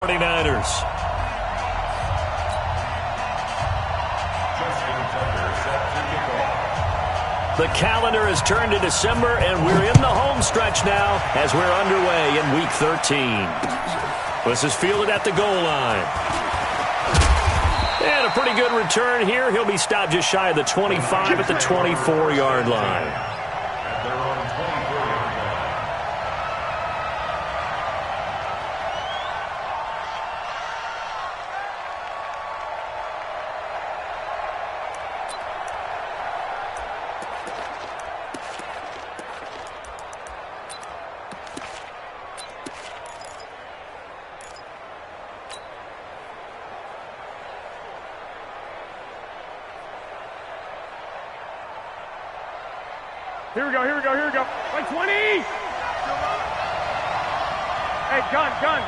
49ers. The calendar has turned to December, and we're in the home stretch now as we're underway in Week 13. This is fielded at the goal line. And a pretty good return here. He'll be stopped just shy of the 25 at the 24-yard line. Here we go. Like 20! Hey, gun.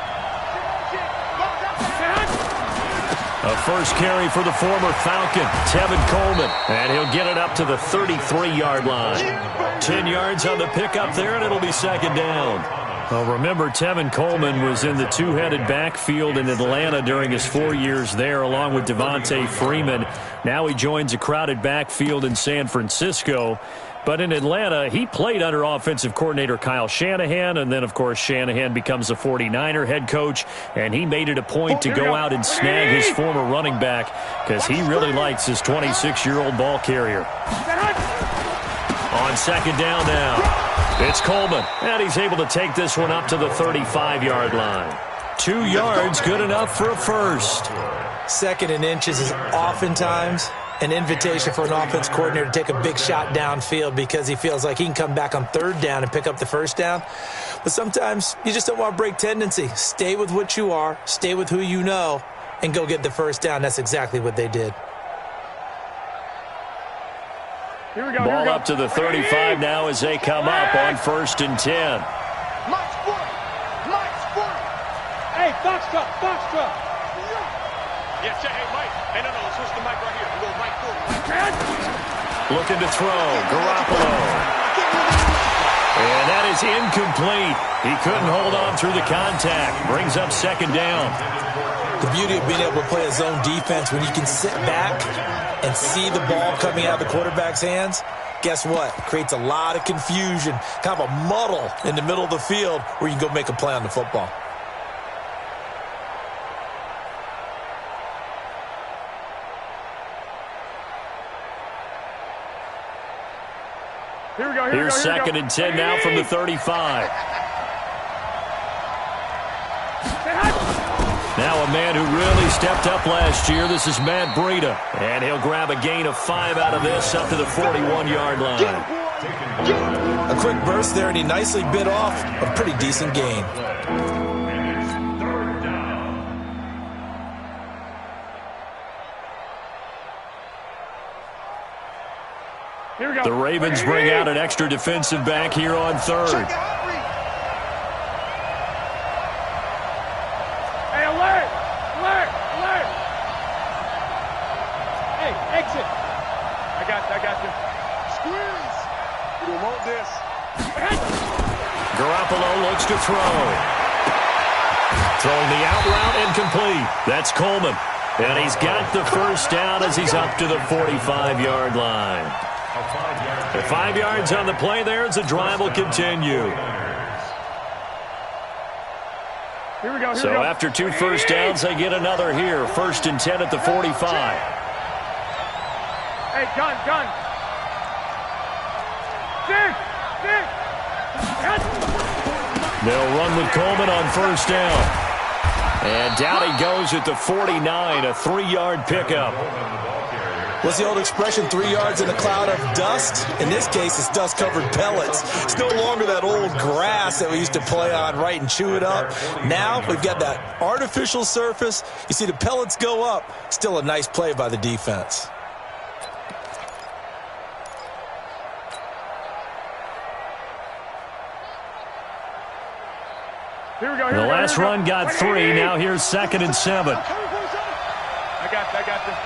A first carry for the former Falcon, Tevin Coleman. And he'll get it up to the 33-yard line. 10 yards on the pickup there, and it'll be second down. Well, remember, Tevin Coleman was in the two-headed backfield in Atlanta during his 4 years there, along with Devontae Freeman. Now he joins a crowded backfield in San Francisco. But in Atlanta, he played under offensive coordinator Kyle Shanahan, and then, of course, Shanahan becomes the 49er head coach, and he made it a point to go out and snag his former running back because he really likes his 26-year-old ball carrier. On second down now, it's Coleman, and he's able to take this one up to the 35-yard line. 2 yards, good enough for a first. Second and inches is oftentimes an invitation for an offense coordinator to take a big shot downfield because he feels like he can come back on third down and pick up the first down. But sometimes you just don't want to break tendency. Stay with what you are, stay with who you know, and go get the first down. That's exactly what they did. Ball up to the 35 now as they come up on 1st and 10. Hey, Foxtrot. Yes, hey, Mike. Hey, no, switch the mic right here. A little Mike forward. Looking to throw, Garoppolo. And that is incomplete. He couldn't hold on through the contact. Brings up second down. The beauty of being able to play a zone defense when you can sit back and see the ball coming out of the quarterback's hands, guess what? Creates a lot of confusion, kind of a muddle in the middle of the field where you can go make a play on the football. Here's second and 10 now from the 35. Now a man who really stepped up last year. This is Matt Breida. And he'll grab a gain of 5 out of this up to the 41-yard line. A quick burst there, and he nicely bit off a pretty decent gain. The Ravens bring out an extra defensive back here on third. Hey, alert! Hey, exit. I got you. Squeeze. We don't want this. Garoppolo looks to throw. Throwing the out route incomplete. That's Coleman. And he's got the first down as he's up to the 45-yard line. 5 yards on the play there as the drive will continue. Here we go. So after 2 first downs, they get another here. 1st and 10 at the 45. Hey, gun. They'll run with Coleman on 1st down. And down he goes at the 49, a 3-yard pickup. What's the old expression, 3 yards in a cloud of dust? In this case, it's dust-covered pellets. It's no longer that old grass that we used to play on, right, and chew it up. Now we've got that artificial surface. You see the pellets go up. Still a nice play by the defense. The last run got 3. Now here's 2nd and 7. I got this.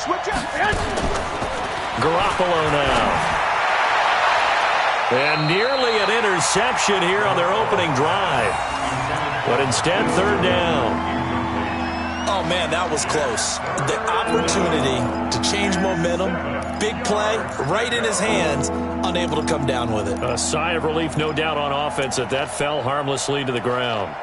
Switch up. Garoppolo now. And nearly an interception here on their opening drive. but instead third down. Oh, man, that was close. The opportunity to change momentum, big play, right in his hands, unable to come down with it. A sigh of relief, no doubt, on offense that fell harmlessly to the ground.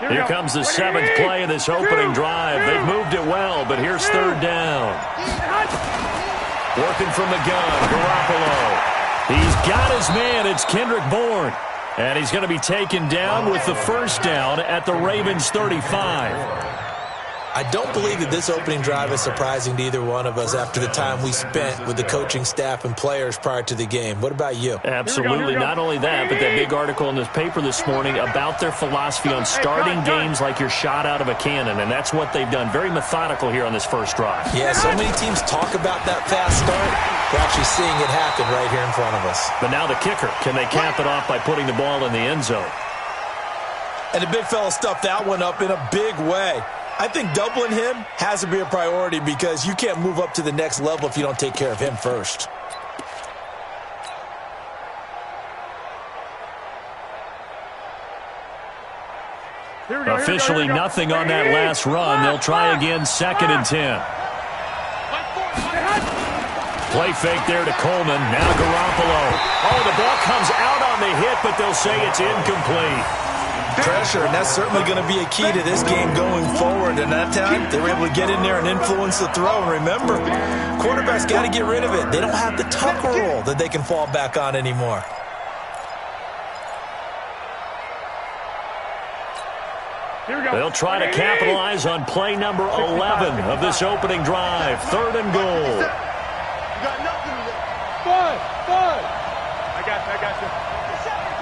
Here comes the 7th play of this opening drive. They've moved it well, but here's third down. Working from the gun, Garoppolo. He's got his man. It's Kendrick Bourne. And he's going to be taken down with the first down at the Ravens' 35. I don't believe that this opening drive is surprising to either one of us after the time we spent with the coaching staff and players prior to the game. What about you? Absolutely. Not only that, but that big article in this paper this morning about their philosophy on starting games like you're shot out of a cannon, and that's what they've done. Very methodical here on this first drive. Yeah, so many teams talk about that fast start. We're actually seeing it happen right here in front of us. But now the kicker. Can they cap it off by putting the ball in the end zone? And the big fella stuffed that one up in a big way. I think doubling him has to be a priority because you can't move up to the next level if you don't take care of him first. Officially nothing on that last run. They'll try again, 2nd and 10. Play fake there to Coleman. Now Garoppolo. Oh, the ball comes out on the hit, but they'll say it's incomplete. Pressure, and that's certainly going to be a key to this game going forward. And that time, they were able to get in there and influence the throw. And remember, quarterbacks got to get rid of it. They don't have the tucker roll that they can fall back on anymore. They'll try to capitalize on play number 11 of this opening drive. 3rd and goal. You got nothing to do. Bud. I got you.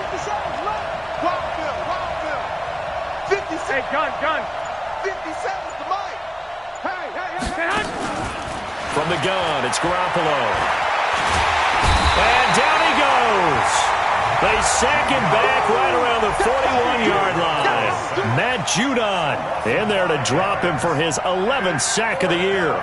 57 seconds left. Wild Bill. 50 seconds. Hey, gun. 50 seconds to Mike. Hey. From the gun, it's Garoppolo. And down he goes. They sack him back right around the 41-yard line. Matt Judon in there to drop him for his 11th sack of the year.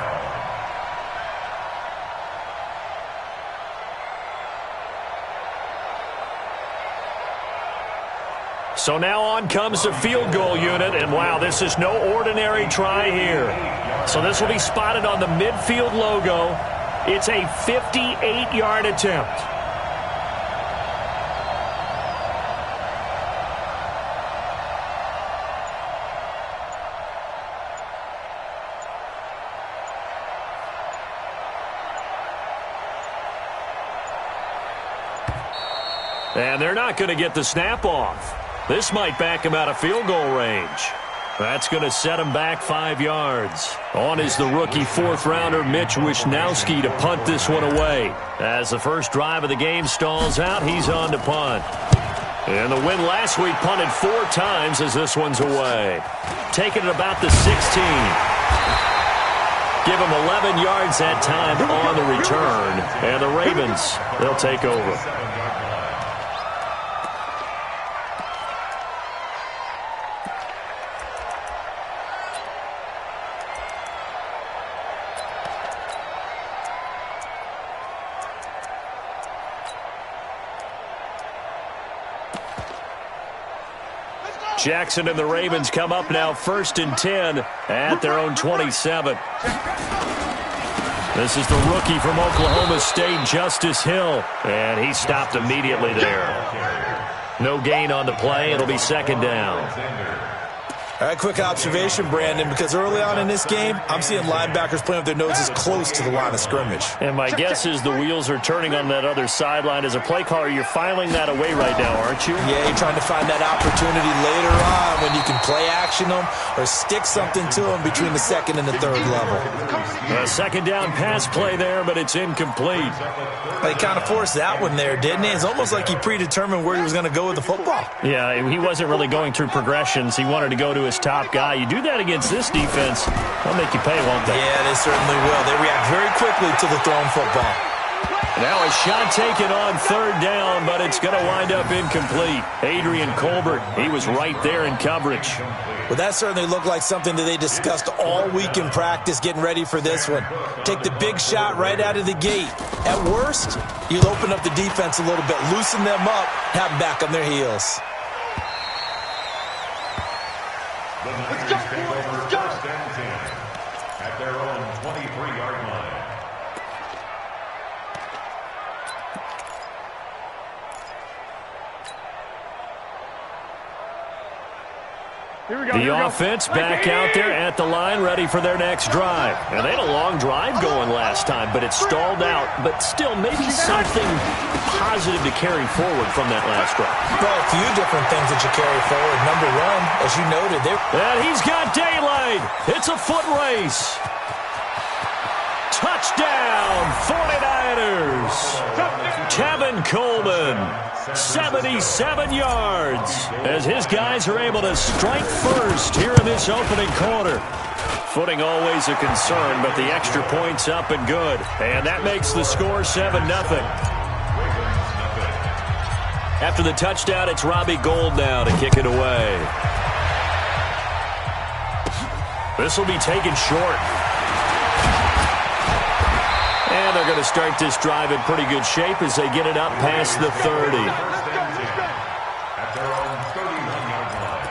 So now on comes the field goal unit, and wow, this is no ordinary try here. So this will be spotted on the midfield logo. It's a 58-yard attempt. And they're not going to get the snap off. This might back him out of field goal range. That's going to set him back 5 yards. On is the rookie 4th-rounder Mitch Wishnowsky to punt this one away. As the first drive of the game stalls out, he's on to punt. And the win last week punted 4 times as this one's away. Taking it about the 16. Give him 11 yards that time on the return. And the Ravens, they'll take over. Jackson and the Ravens come up now 1st and 10 at their own 27. This is the rookie from Oklahoma State, Justice Hill, and he stopped immediately there. No gain on the play. It'll be 2nd down. All right, quick observation, Brandon, because early on in this game, I'm seeing linebackers playing with their noses close to the line of scrimmage. And my guess is the wheels are turning on that other sideline. As a play caller, you're filing that away right now, aren't you? Yeah, you're trying to find that opportunity later on when you can play action them or stick something to them between the 2nd and the 3rd level. A 2nd down pass play there, but it's incomplete. They kind of forced that one there, didn't he? It's almost like he predetermined where he was going to go with the football. Yeah, he wasn't really going through progressions. He wanted to go to fearless top guy. You do that against this defense, they'll make you pay, won't they? Yeah, they certainly will. They react very quickly to the thrown football. Now a shot taken on third down, but it's going to wind up incomplete. Adrian Colbert, he was right there in coverage. Well, that certainly looked like something that they discussed all week in practice getting ready for this one. Take the big shot right out of the gate. At worst, you'll open up the defense a little bit, loosen them up, have them back on their heels. Let's go, boys. Let's go. At their own 23-yard line. The offense back out there at the line, ready for their next drive. And they had a long drive going last time, but it stalled out. But still, maybe something positive to carry forward from that last drive. Well, a few different things that you carry forward. Number one, as you noted, and he's got daylight. It's a foot race. Touchdown, 49ers. Tevin Coleman, 77 yards, as his guys are able to strike first here in this opening quarter. Footing always a concern, but the extra point's up and good. And that makes the score 7-0. After the touchdown, it's Robbie Gould now to kick it away. This will be taken short. And they're going to start this drive in pretty good shape as they get it up past the 30. At their own 31-yard line.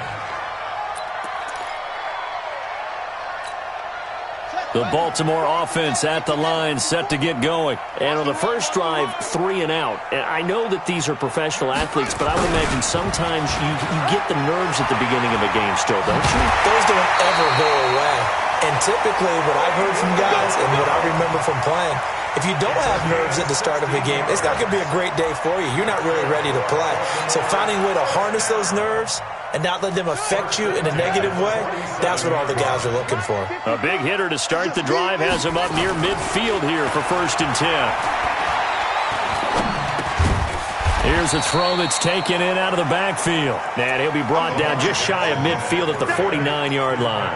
The Baltimore offense at the line, set to get going. And on the first drive, 3 and out. And I know that these are professional athletes, but I would imagine sometimes you get the nerves at the beginning of a game still, don't you? Those don't ever go away. And typically, what I've heard from guys and what I remember from playing, if you don't have nerves at the start of a game, it's not going to be a great day for you. You're not really ready to play. So finding a way to harness those nerves and not let them affect you in a negative way, that's what all the guys are looking for. A big hitter to start the drive has him up near midfield here for 1st and 10. Here's a throw that's taken in out of the backfield. And he'll be brought down just shy of midfield at the 49-yard line.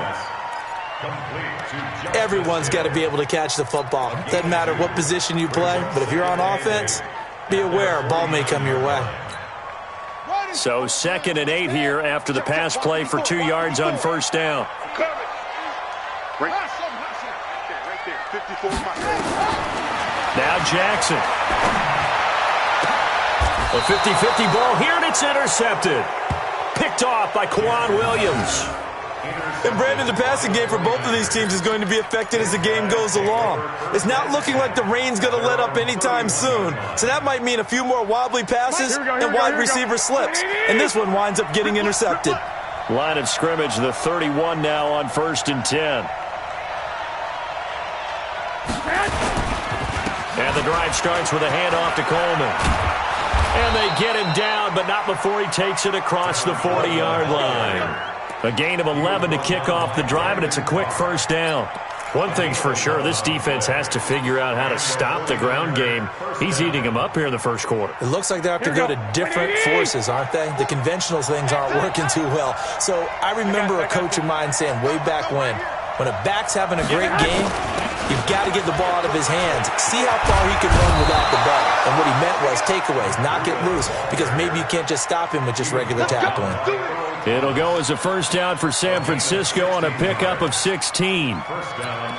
Everyone's got to be able to catch the football. Doesn't matter what position you play, but if you're on offense, be aware a ball may come your way. So 2nd and 8 here after the pass play for 2 yards on 1st down. Now Jackson. A 50-50 ball here, and it's intercepted. Picked off by Quan Williams. And Brandon, the passing game for both of these teams is going to be affected as the game goes along. It's not looking like the rain's going to let up anytime soon. So that might mean a few more wobbly passes and wide receiver slips. And this one winds up getting intercepted. Line of scrimmage, the 31 now on 1st and 10. And the drive starts with a handoff to Coleman. And they get him down, but not before he takes it across the 40-yard line. A gain of 11 to kick off the drive, and it's a quick 1st down. One thing's for sure, this defense has to figure out how to stop the ground game. He's eating them up here in the 1st quarter. It looks like they have to go to different forces, aren't they? The conventional things aren't working too well. So I remember a coach of mine saying way back when a back's having a great game, you've got to get the ball out of his hands. See how far he can run without the ball. And what he meant was takeaways, not get loose, because maybe you can't just stop him with just regular tackling. It'll go as a 1st down for San Francisco on a pickup of 16. 1st down,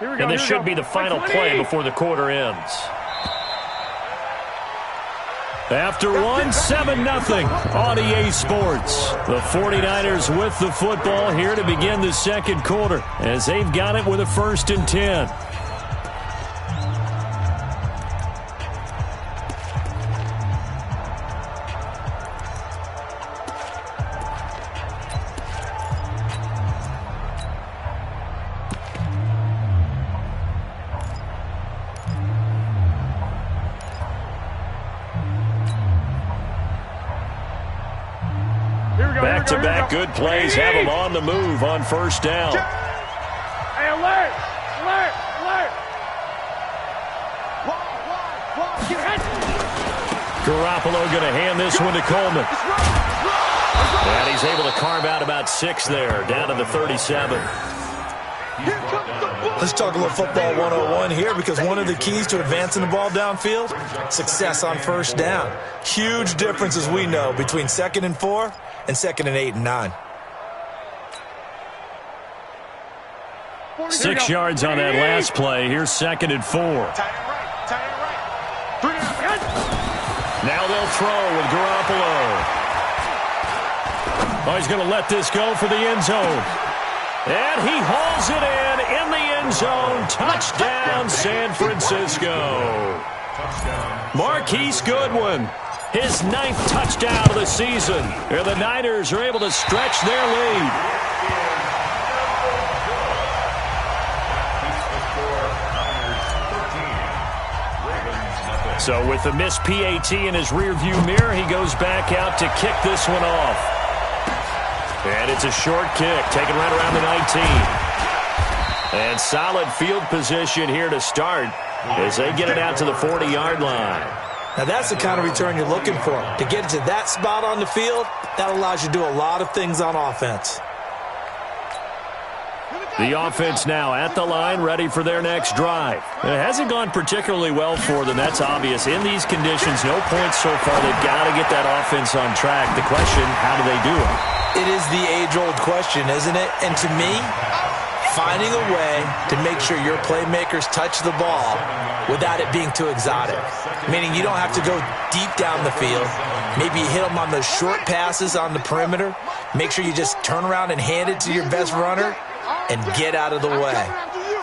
49ers. And this should be the final play before the quarter ends. After one, 7-0 on EA Sports. The 49ers with the football here to begin the 2nd quarter as they've got it with a 1st and 10. Back-to-back good plays have them on the move on 1st down. Hey, alert! Alert! Alert! Garoppolo going to hand this one to Coleman. And he's able to carve out about 6 there, down to the 37. Let's talk a little football 101 here, because one of the keys to advancing the ball downfield, success on first down. Huge difference, as we know, between 2nd and 4 and 2nd and 8 and 9. 6 yards on that last play. Here's 2nd and 4. Now they'll throw with Garoppolo. Oh, he's going to let this go for the end zone. And he hauls it in the end zone. Touchdown, San Francisco. Marquise Goodwin, his 9th touchdown of the season. And the Niners are able to stretch their lead. So with the missed PAT in his rearview mirror, he goes back out to kick this one off. And it's a short kick, taken right around the 19. And solid field position here to start as they get it out to the 40-yard line. Now that's the kind of return you're looking for. To get to that spot on the field, that allows you to do a lot of things on offense. The offense now at the line, ready for their next drive. It hasn't gone particularly well for them, that's obvious. In these conditions, no points so far. They've got to get that offense on track. The question, how do they do it? It is the age-old question, isn't it? And to me, finding a way to make sure your playmakers touch the ball without it being too exotic. Meaning you don't have to go deep down the field. Maybe you hit them on those short passes on the perimeter. Make sure you just turn around and hand it to your best runner and get out of the way.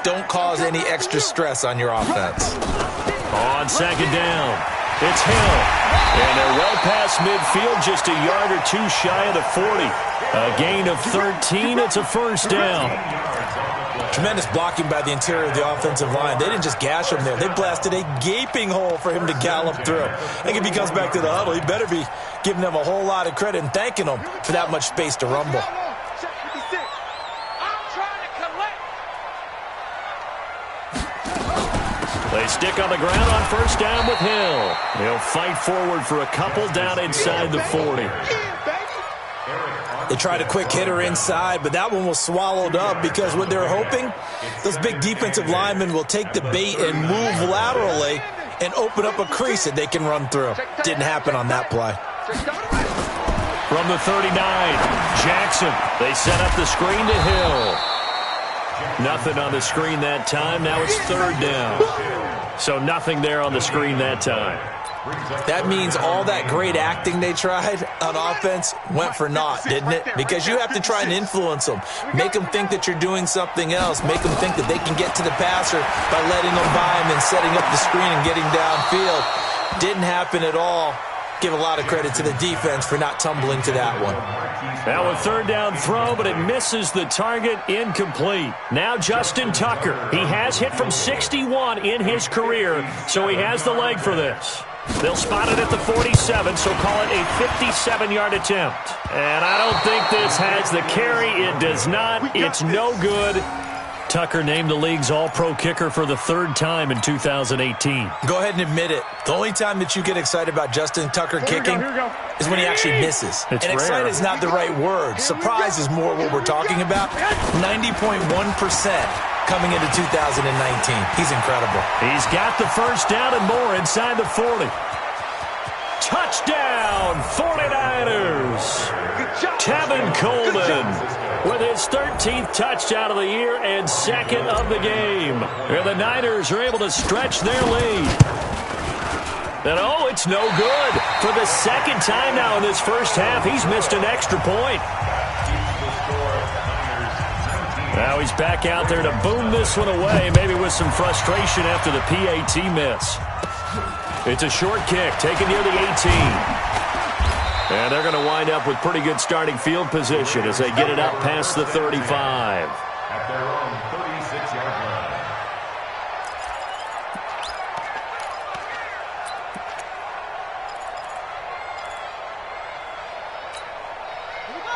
Don't cause any extra stress on your offense. On 2nd down, it's Hill. And they're well past midfield, just a yard or 2 shy of the 40. A gain of 13, it's a first down. Tremendous blocking by the interior of the offensive line. They didn't just gash him there. They blasted a gaping hole for him to gallop through. I think if he comes back to the huddle, he better be giving them a whole lot of credit and thanking them for that much space to rumble. They stick on the ground on first down with Hill. He'll fight forward for a couple down inside the 40. They tried a quick hitter inside, but that one was swallowed up because what they're hoping, those big defensive linemen will take the bait and move laterally and open up a crease that they can run through. Didn't happen on that play. From the 39, Jackson. They set up the screen to Hill. Nothing on the screen that time. Now it's 3rd down. So nothing there on the screen that time. That means all that great acting they tried on offense went for naught, didn't it? Because you have to try and influence them. Make them think that you're doing something else. Make them think that they can get to the passer by letting them by him and setting up the screen and getting downfield. Didn't happen at all. Give a lot of credit to the defense for not tumbling to that one. Now a 3rd down throw, but it misses the target, incomplete. Now Justin Tucker. He has hit from 61 in his career, so he has the leg for this. They'll spot it at the 47, so call it a 57-yard attempt. And I don't think this has the carry. It does not. It's no good. Tucker named the league's all-pro kicker for the 3rd time in 2018. Go ahead and admit it. The only time that you get excited about Justin Tucker kicking is when he actually misses. It's and excited rare. is not the right word. Surprise is more what we're talking about. 90.1% coming into 2019. He's incredible. He's got the first down and more inside the 40. Touchdown, 49ers. Tevin Coleman with his 13th touchdown of the year and 2nd of the game. And the Niners are able to stretch their lead. And oh, it's no good. For the 2nd time now in this first half, he's missed an extra point. Now he's back out there to boom this one away, maybe with some frustration after the PAT miss. It's a short kick, taken near the 18. And they're going to wind up with pretty good starting field position as they get it up past the 35. At their own 36-yard line.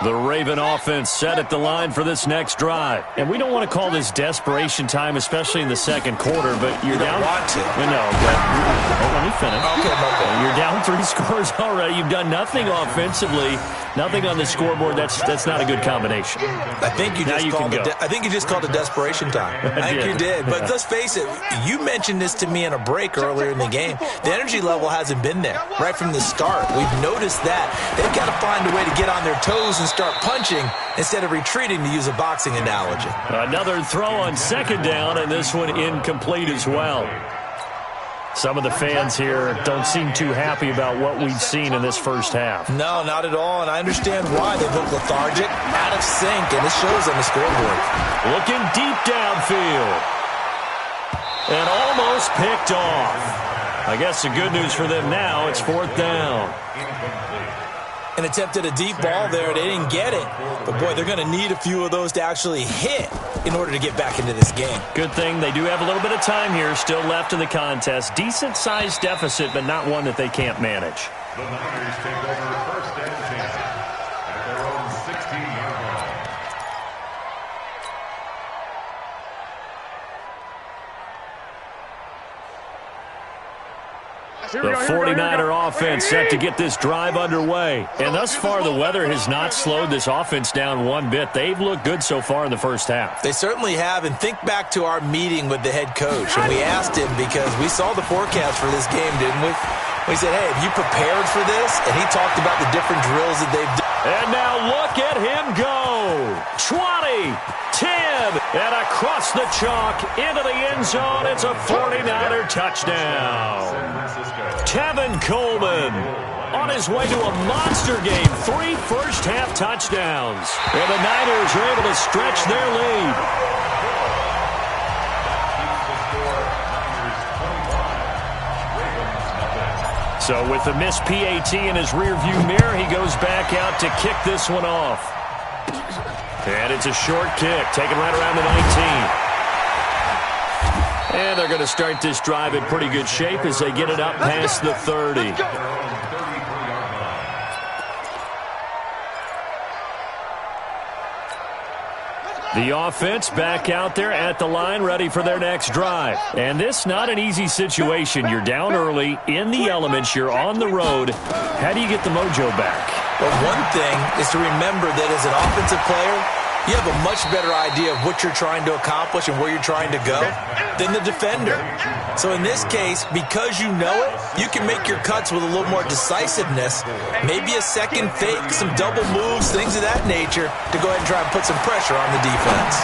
The Raven offense set at the line for this next drive. And we don't want to call this desperation time, especially in the second quarter, but you're down. Want to. No, but let me finish. Okay. You're down 3 scores already. You've done nothing offensively, nothing on the scoreboard. That's not a good combination. I think you just called it desperation time. I think you did. But let's face it, you mentioned this to me in a break earlier in the game. The energy level hasn't been there right from the start. We've noticed that. They've got to find a way to get on their toes and start punching instead of retreating, to use a boxing analogy. Another throw on second down, and this one incomplete as well. Some of the fans here don't seem too happy about what we've seen in this first half. No, not at all, and I understand why. They look lethargic, out of sync, and it shows on the scoreboard. Looking deep downfield. And almost picked off. I guess the good news for them now, it's 4th down. And attempted a deep ball there. They didn't get it. But, boy, they're going to need a few of those to actually hit in order to get back into this game. Good thing they do have a little bit of time here still left in the contest. Decent-sized deficit, but not one that they can't manage. The Niners take over 1st and 10 at their own 16-yard line. The 49er offense set to get this drive underway. And thus far, the weather has not slowed this offense down one bit. They've looked good so far in the first half. They certainly have. And think back to our meeting with the head coach. And we asked him, because we saw the forecast for this game, didn't we? We said, hey, have you prepared for this? And he talked about the different drills that they've done. And now look at him go. 20, 10, and across the chalk into the end zone. It's a 49er touchdown. Tevin Coleman on his way to a monster game. 3 first-half touchdowns. And the Niners are able to stretch their lead. So with the missed PAT in his rearview mirror, he goes back out to kick this one off. And it's a short kick, taken right around the 19. And they're going to start this drive in pretty good shape as they get it up past the 30. The offense back out there at the line, ready for their next drive. And this not an easy situation. You're down early, in the elements, you're on the road. How do you get the mojo back? Well, one thing is to remember that as an offensive player, you have a much better idea of what you're trying to accomplish and where you're trying to go than the defender. So in this case, because you know it, you can make your cuts with a little more decisiveness, maybe a second fake, some double moves, things of that nature, to go ahead and try and put some pressure on the defense.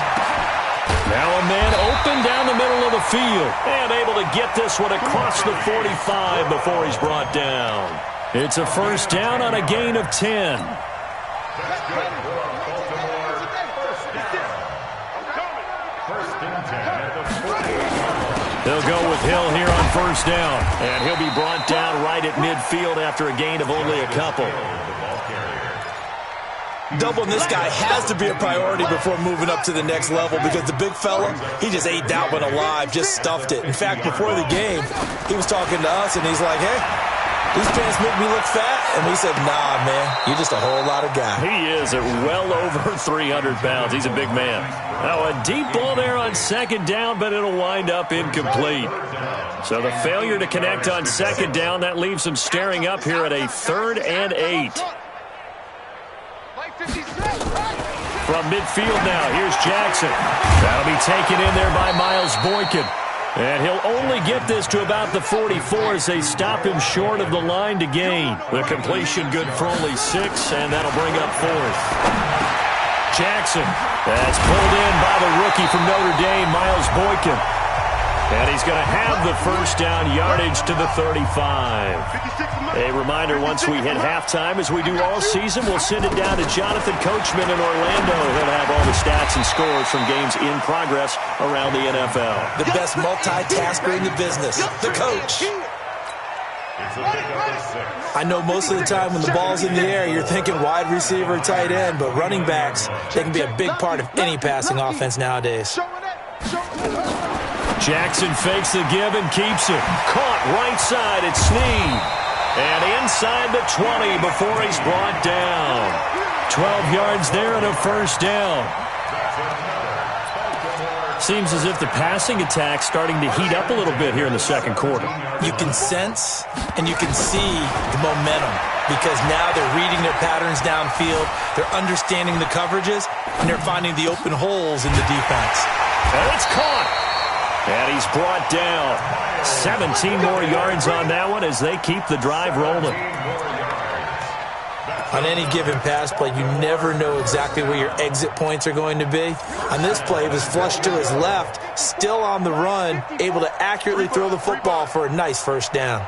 Now a man open down the middle of the field and able to get this one across the 45 before he's brought down. It's a first down on a gain of 10. They'll go with Hill here on first down. And he'll be brought down right at midfield after a gain of only a couple. Doubling this guy has to be a priority before moving up to the next level, because the big fella, he just ate that one alive, just stuffed it. In fact, before the game, he was talking to us, and he's like, hey, these pants make me look fat. And we said, nah, man, you're just a whole lot of guy. He is at well over 300 pounds. He's a big man. Now a deep ball there on second down, but it'll wind up incomplete. So the failure to connect on second down, that leaves them staring up here at a 3rd and 8. From midfield now, here's Jackson. That'll be taken in there by Miles Boykin. And he'll only get this to about the 44 as they stop him short of the line to gain. The completion good for only 6, and that'll bring up 4th. Jackson, that's pulled in by the rookie from Notre Dame, Miles Boykin. And he's going to have the first down, yardage to the 35. A reminder, once we hit halftime, as we do all season, we'll send it down to Jonathan Coachman in Orlando. He'll have all the stats and scores from games in progress around the NFL. The best multitasker in the business, the coach. I know most of the time when the ball's in the air, you're thinking wide receiver, tight end, but running backs, they can be a big part of any passing offense nowadays. Jackson fakes the give and keeps it. Caught right side at Snead. And inside the 20 before he's brought down. 12 yards there and a first down. Seems as if the passing attack's starting to heat up a little bit here in the second quarter. You can sense and you can see the momentum because now they're reading their patterns downfield, they're understanding the coverages, and they're finding the open holes in the defense. And it's caught. And he's brought down. 17 more yards on that one as they keep the drive rolling. On any given pass play, you never know exactly where your exit points are going to be. On this play, it was flushed to his left, still on the run, able to accurately throw the football for a nice first down.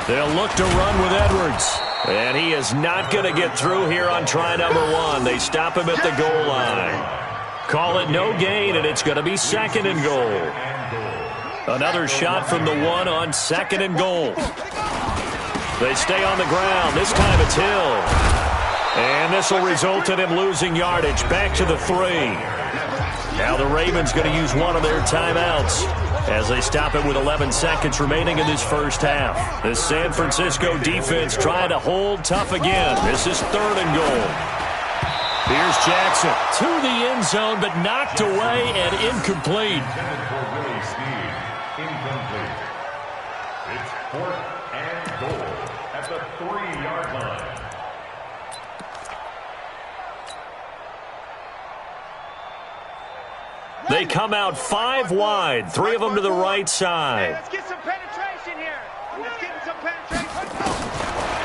They'll look to run with Edwards. And he is not going to get through here on try number 1. They stop him at the goal line. Call it no gain, and it's going to be 2nd and goal. Another shot from the 1 on 2nd and goal. They stay on the ground. This time it's Hill. And this will result in him losing yardage. Back to the 3. Now the Ravens going to use one of their timeouts as they stop it with 11 seconds remaining in this first half. The San Francisco defense trying to hold tough again. This is 3rd and goal. Here's Jackson to the end zone, but knocked away and incomplete. It's 4th and goal at the 3-yard line. They come out 5 wide, 3 of them to the right side. Let's get some penetration here. Let's get some penetration.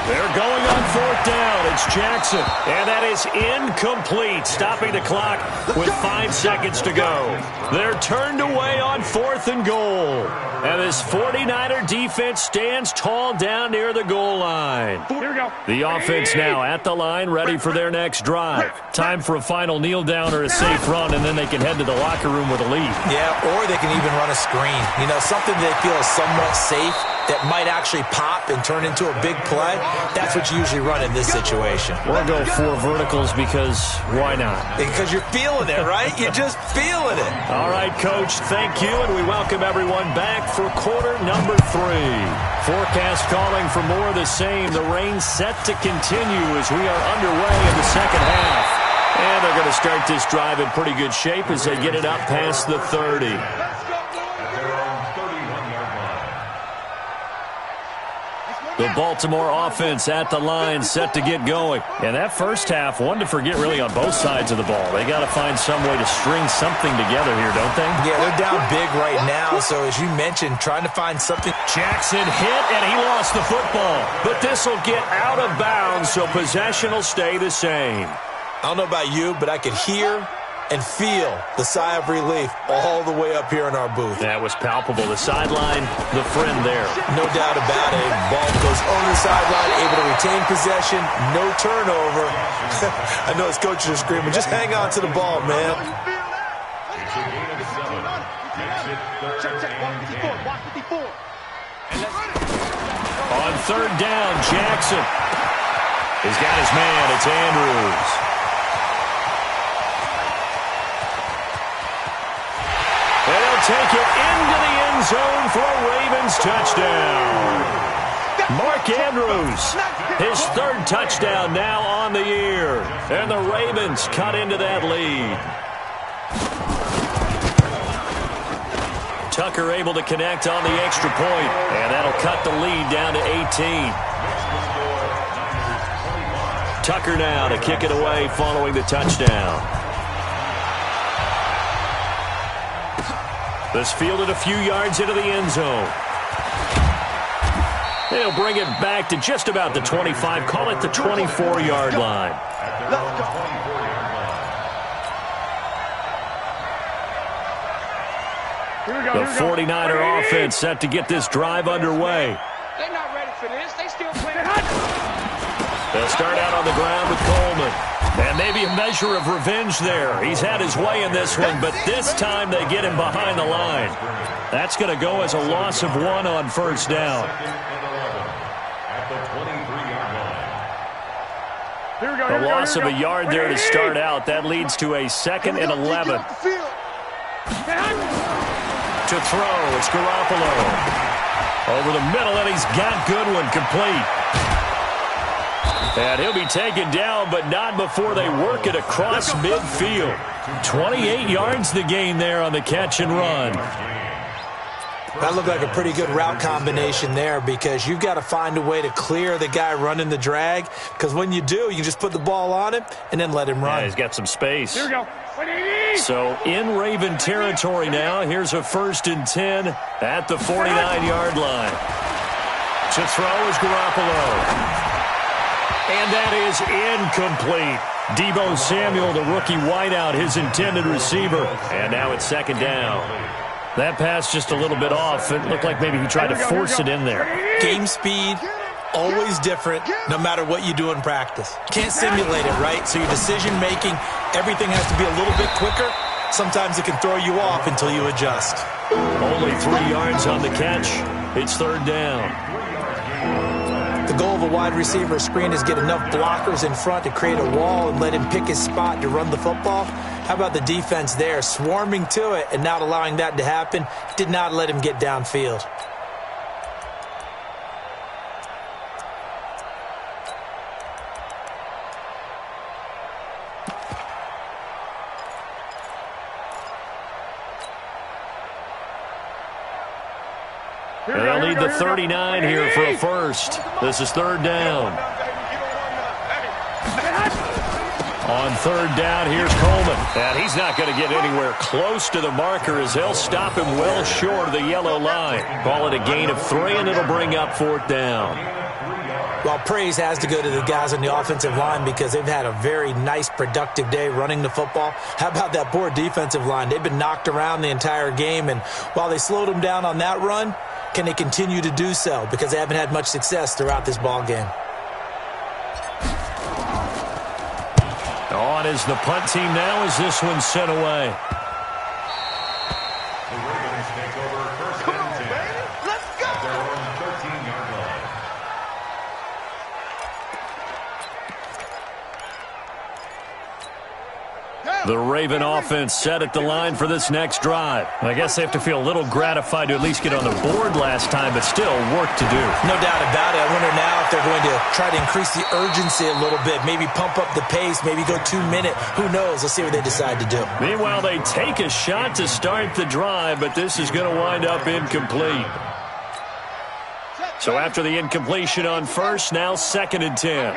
They're going on 4th down. It's Jackson, and that is incomplete, stopping the clock with 5 seconds to go. They're turned away on 4th and goal, and this 49er defense stands tall down near the goal line. Here we go. The offense now at the line, ready for their next drive. Time for a final kneel down or a safe run, and then they can head to the locker room with a lead. Yeah, or they can even run a screen. You know, something they feel is somewhat safe that might actually pop and turn into a big play. That's what you usually run in this situation. We'll go 4 verticals because why not? Because you're feeling it, right? You're just feeling it. All right, Coach, thank you, and we welcome everyone back for quarter number 3. Forecast calling for more of the same. The rain set to continue as we are underway in the second half. And they're going to start this drive in pretty good shape as they get it up past the 30. The Baltimore offense at the line, set to get going. And that first half, one to forget really on both sides of the ball. They got to find some way to string something together here, don't they? Yeah, they're down big right now, so as you mentioned, trying to find something. Jackson hit, and he lost the football. But this will get out of bounds, so possession will stay the same. I don't know about you, but I could hear and feel the sigh of relief all the way up here in our booth. That was palpable. The sideline, the friend there. No doubt about it. Ball goes over the sideline, able to retain possession, no turnover. I know his coaches are screaming, just hang on to the ball, man. It's a gain of 7. Makes it 3rd and 10. On 3rd down, Jackson. He's got his man. It's Andrews. And he'll take it into the end zone for a Ravens touchdown. Mark Andrews, his 3rd touchdown now on the year. And the Ravens cut into that lead. Tucker able to connect on the extra point, and that'll cut the lead down to 18. Tucker now to kick it away following the touchdown. This fielded a few yards into the end zone. They'll bring it back to just about the 25. Call it the 24-yard line. The 49er offense set to get this drive underway. They're not ready for this. They still playing. They'll start out on the ground with Coleman. And maybe a measure of revenge there. He's had his way in this one, but this time they get him behind the line. That's going to go as a loss of 1 on 1st down. A loss of a yard there to start out. That leads to a 2nd and 11. To throw, it's Garoppolo. Over the middle, and he's got Goodwin complete. And he'll be taken down, but not before they work it across midfield. 28 yards to gain there on the catch and run. That looked like a pretty good route combination there, because you've got to find a way to clear the guy running the drag, because when you do, you can just put the ball on him and then let him run. Yeah, he's got some space. Here we go. So in Raven territory now, here's a 1st and 10 at the 49-yard line. To throw is Garoppolo. And that is incomplete. Deebo Samuel, the rookie wideout, his intended receiver. And now it's 2nd down. That pass just a little bit off. It looked like maybe he tried to force it in there. Game speed, always different, no matter what you do in practice. Can't simulate it, right? So your decision-making, everything has to be a little bit quicker. Sometimes it can throw you off until you adjust. Only 3 yards on the catch. It's 3rd down. The goal of a wide receiver screen is get enough blockers in front to create a wall and let him pick his spot to run the football. How about the defense there, swarming to it and not allowing that to happen? Did not let him get downfield. They'll need the 39 here for a first. This is 3rd down. On 3rd down, here's Coleman. And he's not going to get anywhere close to the marker as they'll stop him well short of the yellow line. Call it a gain of 3, and it'll bring up 4th down. Well, praise has to go to the guys on the offensive line, because they've had a very nice, productive day running the football. How about that poor defensive line? They've been knocked around the entire game, and while they slowed them down on that run, can they continue to do so? Because they haven't had much success throughout this ball game. On is the punt team now as this one's sent away. The Ravens take over 1st and 10. Let's go. At their own 13-yard line. The Raven offense set at the line for this next drive. I guess they have to feel a little gratified to at least get on the board last time, but still work to do. No doubt about it. I wonder now if they're going to try to increase the urgency a little bit, maybe pump up the pace, maybe go 2-minute. Who knows? Let's see what they decide to do. Meanwhile, they take a shot to start the drive, but this is going to wind up incomplete. So after the incompletion on first, now 2nd and 10.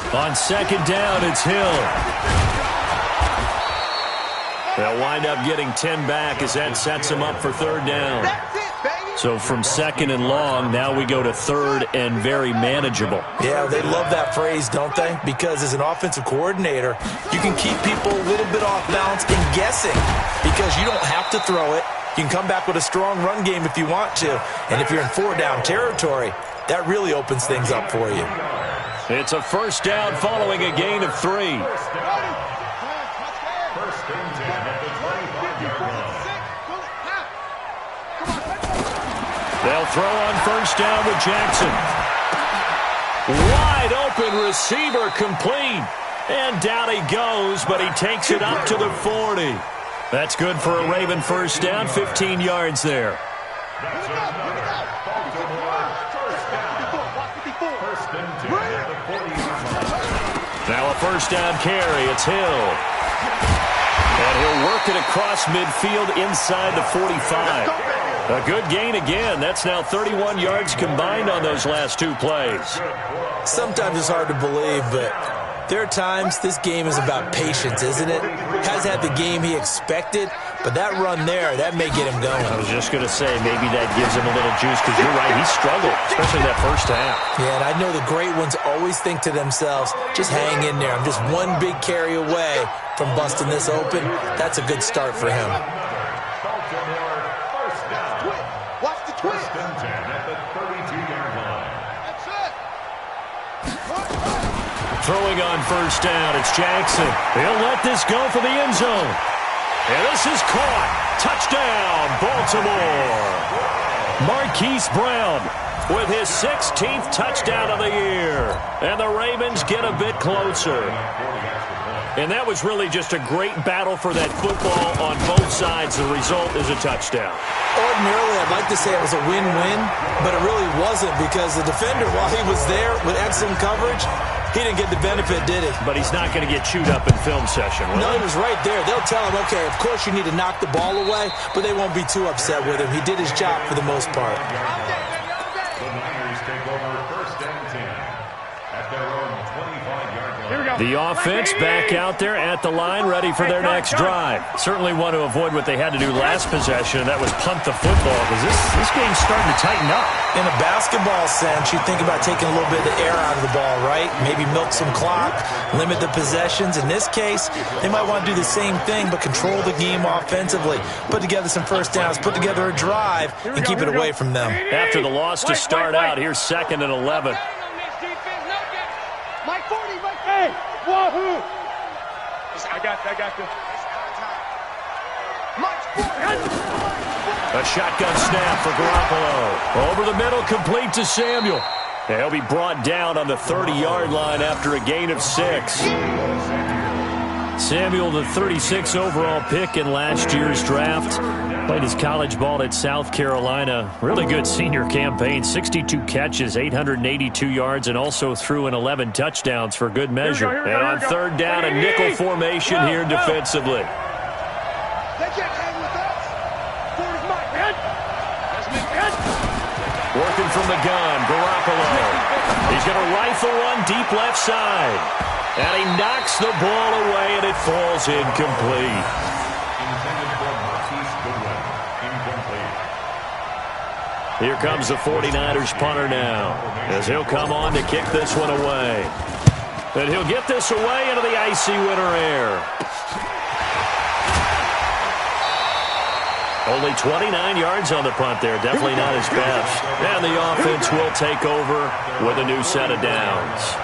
On 2nd down, it's Hill. They'll wind up getting 10 back as that sets them up for 3rd down. So from 2nd and long, now we go to 3rd and very manageable. Yeah, they love that phrase, don't they? Because as an offensive coordinator, you can keep people a little bit off balance and guessing, because you don't have to throw it. You can come back with a strong run game if you want to. And if you're in 4-down territory, that really opens things up for you. It's a 1st down following a gain of 3. 1st and 10 at the 25-yard line. They'll throw on 1st down with Jackson. Wide open receiver complete. And down he goes, but he takes it up to the 40. That's good for a Raven 1st down, 15 yards there. That's another Baltimore 1st down. 1st and 10 at the 40-yard line. Now a 1st down carry. It's Hill. And he'll work it across midfield inside the 45. A good gain again. That's now 31 yards combined on those last 2 plays. Sometimes it's hard to believe, but there are times this game is about patience, isn't it? Has had the game he expected, but that run there, that may get him going. I was just going to say, maybe that gives him a little juice, because you're right, he struggled, especially that 1st half. Yeah, and I know the great ones always think to themselves, just hang in there. I'm just one big carry away from busting this open. That's a good start for him. Baltimore 1st down. Watch the twist. 1st and 10 at the 32-yard line. That's it. Throwing on 1st down, it's Jackson. He'll let this go for the end zone. And this is caught. Touchdown, Baltimore. Marquise Brown with his 16th touchdown of the year. And the Ravens get a bit closer. And that was really just a great battle for that football on both sides. The result is a touchdown. Ordinarily, I'd like to say it was a win-win, but it really wasn't because the defender, while he was there with excellent coverage, he didn't get the benefit, did he? But he's not going to get chewed up in film session, will No, he? he was right there. They'll tell him, okay, of course you need to knock the ball away, but they won't be too upset with him. He did his job for the most part. The Niners take over 1st and 10 at their own 25-yard line. Here we go. The offense back out there at the line, ready for their next drive. Certainly want to avoid what they had to do last possession, and that was punt the football, because this game's starting to tighten up. In a basketball sense, you think about taking a little bit of the air out of the ball, right? Maybe milk some clock, limit the possessions. In this case, they might want to do the same thing, but control the game offensively. Put together some first downs, put together a drive, and keep it away from them. After the loss to start out, here's 2nd and 11. Mike 40, Mike. Hey, wahoo! I got you. Mike 40. A shotgun snap for Garoppolo. Over the middle, complete to Samuel. And he'll be brought down on the 30-yard line after a gain of 6. Samuel, the 36 overall pick in last year's draft. Played his college ball at South Carolina. Really good senior campaign. 62 catches, 882 yards, and also threw in 11 touchdowns for good measure. And on 3rd down, a nickel formation here defensively. They can't hang with us. 40's Mike, man. Working from the gun, Garoppolo. He's going to rifle one deep left side. And he knocks the ball away, and it falls incomplete. Intended for Marquise Goodwin. Incomplete. Here comes the 49ers punter now, as he'll come on to kick this one away. And he'll get this away into the icy winter air. Only 29 yards on the punt there. Definitely not his best. And the offense will take over with a new set of downs.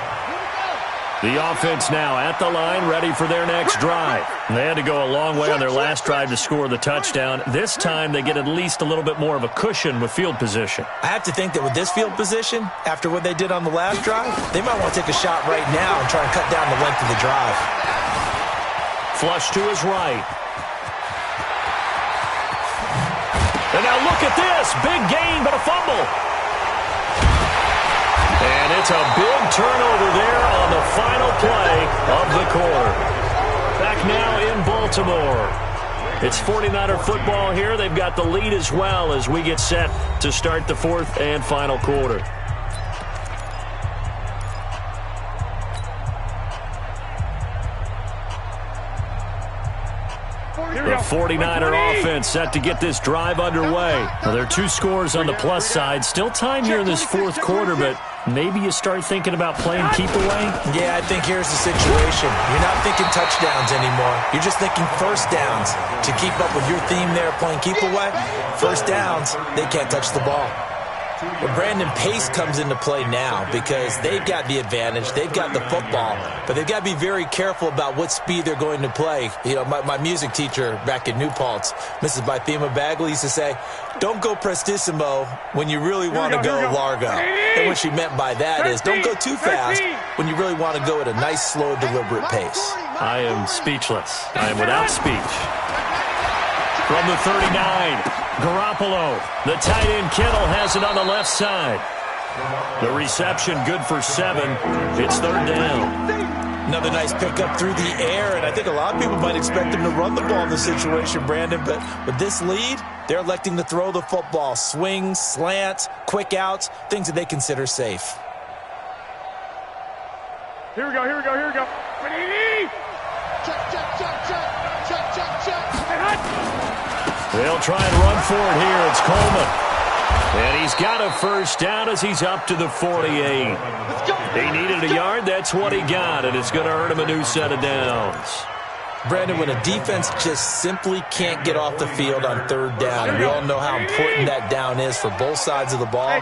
The offense now at the line, ready for their next drive. They had to go a long way on their last drive to score the touchdown. This time they get at least a little bit more of a cushion with field position. I have to think that with this field position, after what they did on the last drive, they might want to take a shot right now and try and cut down the length of the drive. Flush to his right. And now look at this. Big gain, but a fumble. And it's a big turnover there on the final play of the quarter. Back now in Baltimore. It's 49er football here. They've got the lead as well as we get set to start the 4th and final quarter. The 49er offense set to get this drive underway. Well, there are 2 scores on the plus side. Still time here in this 4th quarter, but maybe you start thinking about playing keep away? Yeah, I think here's the situation. You're not thinking touchdowns anymore. You're just thinking first downs. To keep up with your theme there, playing keep away, first downs, they can't touch the ball. But Brandon, pace comes into play now because they've got the advantage. They've got the football, but they've got to be very careful about what speed they're going to play. You know, my music teacher back in New Paltz, Mrs. Bythema Bagley, used to say, don't go prestissimo when you really want to go largo. And what she meant by that is don't go too fast when you really want to go at a nice, slow, deliberate pace. I am speechless. I am without speech. From the 39, Garoppolo. The tight end Kittle has it on the left side. The reception good for 7. It's 3rd down. Another nice pickup through the air, and I think a lot of people might expect him to run the ball in this situation, Brandon, but with this lead, they're electing to throw the football. Swings, slants, quick outs, things that they consider safe. Here we go. They'll try and run for it here. It's Coleman. And he's got a first down as he's up to the 48. He needed a yard. That's what he got, and it's going to earn him a new set of downs. Brandon, when a defense just simply can't get off the field on 3rd down, and we all know how important that down is for both sides of the ball,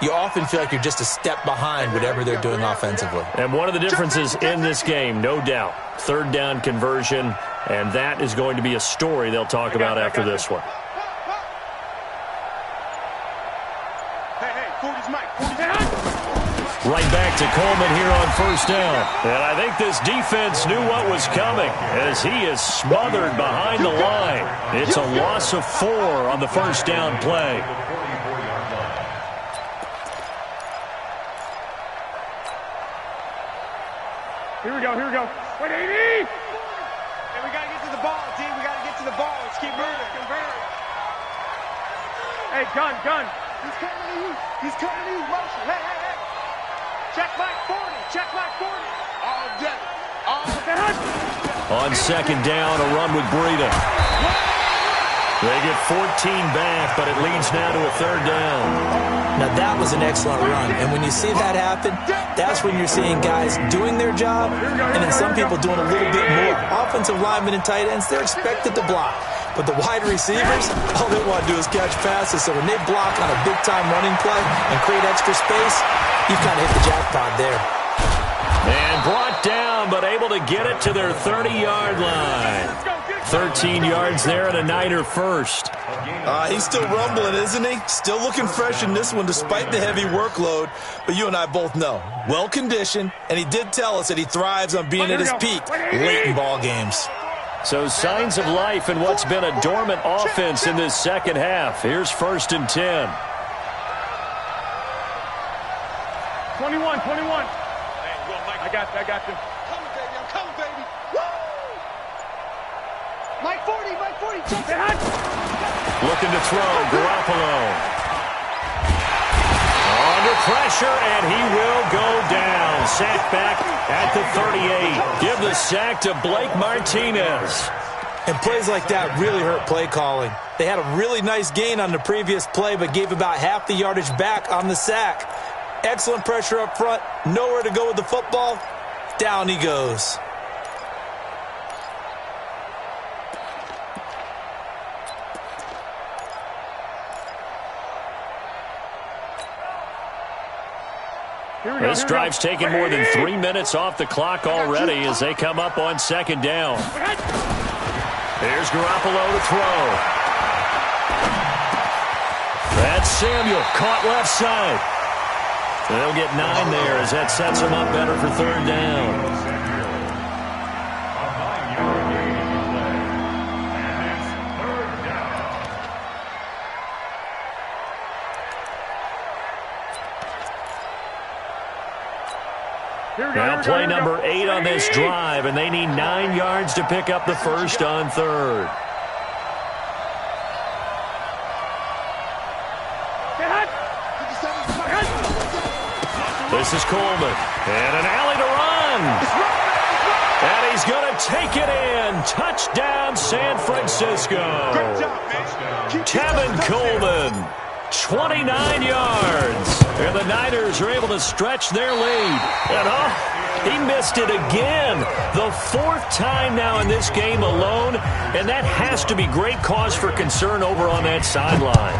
you often feel like you're just a step behind whatever they're doing offensively. And one of the differences in this game, no doubt, 3rd down conversion, and that is going to be a story they'll talk about after this one. Right back to Coleman here on first down. And I think this defense knew what was coming as he is smothered behind the line. It's a loss of 4 on the first down play. Here we go, here we go. Wait, 80! And we got to get to the ball, D. We got to get to the ball. Let's keep moving. Convert. Hey, gun. He's coming to you. He's coming to you. Motion. Hey. Check back 40. Check back 40. All day. All day. On second down, a run with Breida. They get 14 back, but it leads now to a third down. Now, that was an excellent run. And when you see that happen, that's when you're seeing guys doing their job and then some people doing a little bit more. Offensive linemen and tight ends, they're expected to block. But the wide receivers, all they want to do is catch passes. So when they block on a big-time running play and create extra space, you've kind of hit the jackpot there. And brought down, but able to get it to their 30-yard line. 13 yards there and a Niner first. He's still rumbling, isn't he? Still looking fresh in this one despite the heavy workload. But you and I both know, well-conditioned, and he did tell us that he thrives on being at his peak late in ball games. So signs of life in what's been a dormant offense in this second half. Here's 1st and 10. 21. Hey, well, Mike. I got you. I'm coming, baby. Woo! Mike 40. Check it. Looking to throw, Garoppolo. Under pressure, and he will go down. Sacked back at the 38. Give the sack to Blake Martinez. And plays like that really hurt play calling. They had a really nice gain on the previous play, but gave about half the yardage back on the sack. Excellent pressure up front. Nowhere to go with the football. Down he goes. This drive's taken more than 3 minutes off the clock already as they come up on second down. Here's Garoppolo to throw. That's Samuel, caught left side. They'll get 9 there as that sets them up better for third down. Now play number 8 on this drive, and they need 9 yards to pick up the first on third. This is Coleman, and an alley to run. And he's going to take it in. Touchdown, San Francisco. Tevin Coleman, 29 yards. And the Niners are able to stretch their lead. And he missed it again. The 4th time now in this game alone. And that has to be great cause for concern over on that sideline.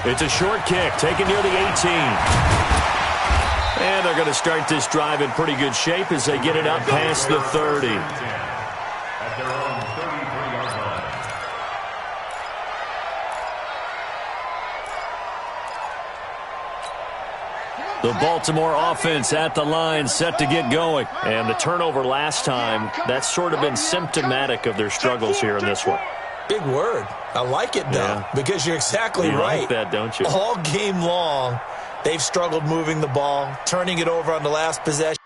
It's a short kick taken near the 18. And they're going to start this drive in pretty good shape as they get it up past the 30. The Baltimore offense at the line, set to get going. And the turnover last time, that's sort of been symptomatic of their struggles here in this one. Big word. I like it, though, because you're exactly right. You like that, don't you? All game long, they've struggled moving the ball, turning it over on the last possession.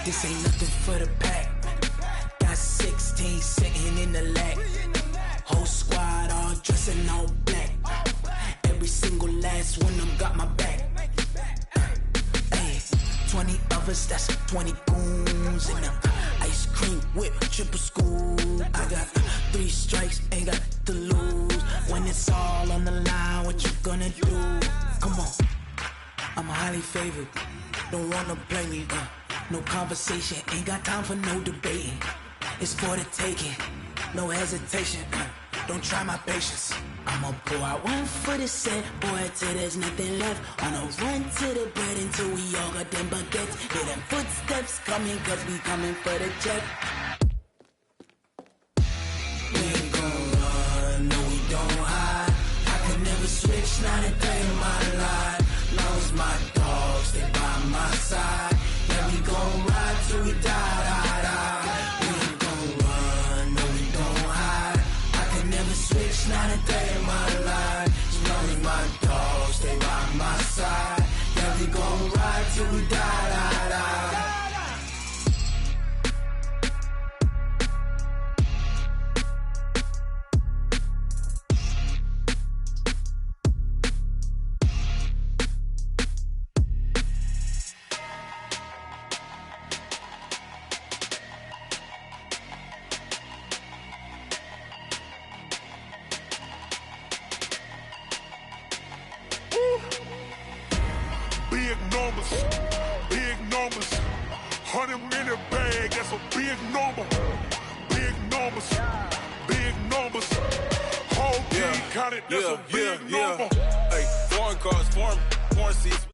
This ain't nothing for the pack. Got 16 sitting in the lag. Whole squad all dressing all black. Every every single last one of them got my back. Hey, 20 of us, that's 20 goons in them. Ice cream whip, triple scoop. I got 3 strikes, ain't got to lose. When it's all on the line, what you gonna do? Come on, I'm highly favored. Don't wanna play me, no conversation, ain't got time for no debating. It's for the taking, no hesitation, don't try my patience. I'ma pour out one for the set, boy, till there's nothing left. On a run to the bread until we all got them baguettes. Hear them footsteps coming, cause we coming for the check. We ain't gon' run, no we don't hide. I can never switch, not a day in my life. Long as my dogs, they by my side. Yeah, we gon' ride till we die. We ain't gon' run, no we don't hide. I can never switch, not a day in my life. As long as my dogs, stay by my side. Yeah, we gon' ride till we die. Big numbers, 100 in a bag, that's a big number. Big numbers, big numbers. Whole team counted, that's a big number. Hey, foreign cars, foreign seats,